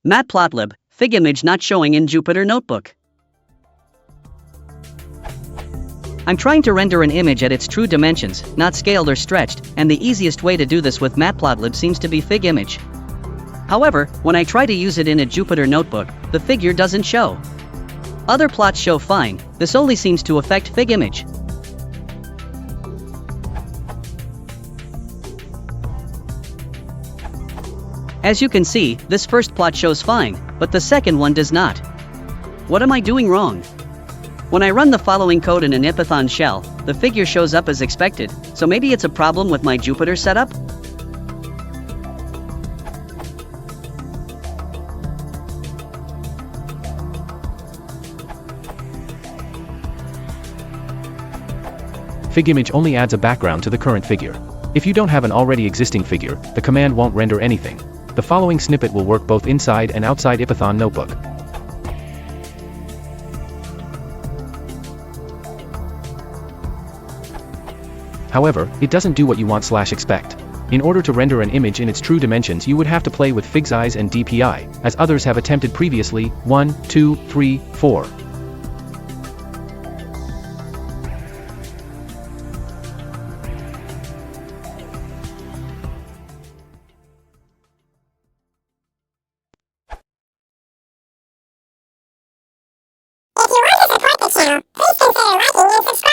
Matplotlib, Figimage not showing in Jupyter Notebook. I'm trying to render an image at its true dimensions, not scaled or stretched, and the easiest way to do this with Matplotlib seems to be Figimage. However, when I try to use it in a Jupyter Notebook, the figure doesn't show. Other plots show fine, this only seems to affect Figimage. As you can see, this first plot shows fine, but the second one does not. What am I doing wrong? When I run the following code in an Python shell, the figure shows up as expected, so maybe it's a problem with my Jupyter setup? Figimage only adds a background to the current figure. If you don't have an already existing figure, the command won't render anything. The following snippet will work both inside and outside Python notebook. However, it doesn't do what you want/expect. In order to render an image in its true dimensions, you would have to play with Figsize and DPI, as others have attempted previously. 1, 2, 3, 4. If you want to support the channel, please consider liking and subscribing.